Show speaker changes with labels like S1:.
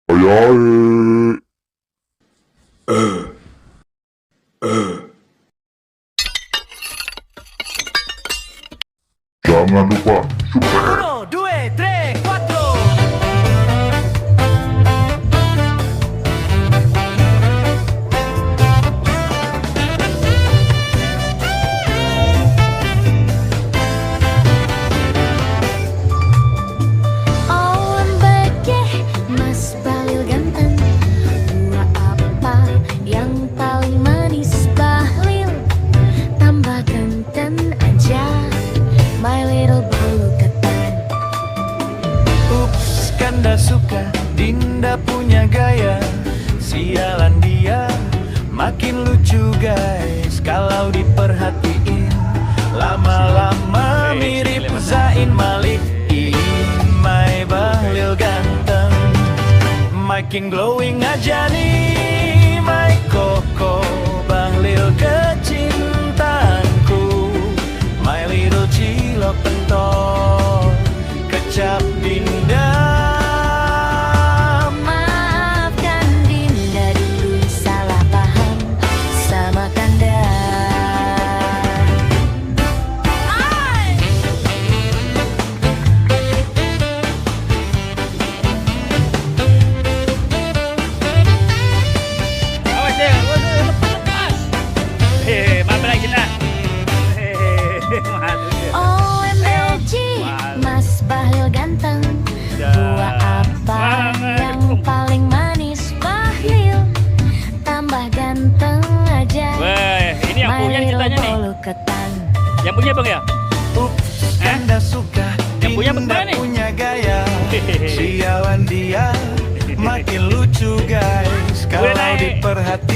S1: Ayo, jangan lupa subscribe.
S2: 1, 2, 3, 4. Kanda suka, Dinda punya gaya. Sialan dia, makin lucu guys. Kalau diperhatiin, lama-lama mirip Zain Malik. My Bahlil ganteng, makin glowing aja nih. My Koko Bahlil kecintaanku. My little cilok pentol, kecap Dinda.
S3: OMG, Mas Bahlil ganteng. Buah apa yang paling manis? Bahlil tambah ganteng aja.
S4: Wah, ini yang punya ceritanya nih. Yang punya bang ya?
S2: Anda suka,
S4: Yang punya
S2: Dinda
S4: bagaimana nih?
S2: punya gaya. Sialan dia, makin lucu guys. Kalau diperhati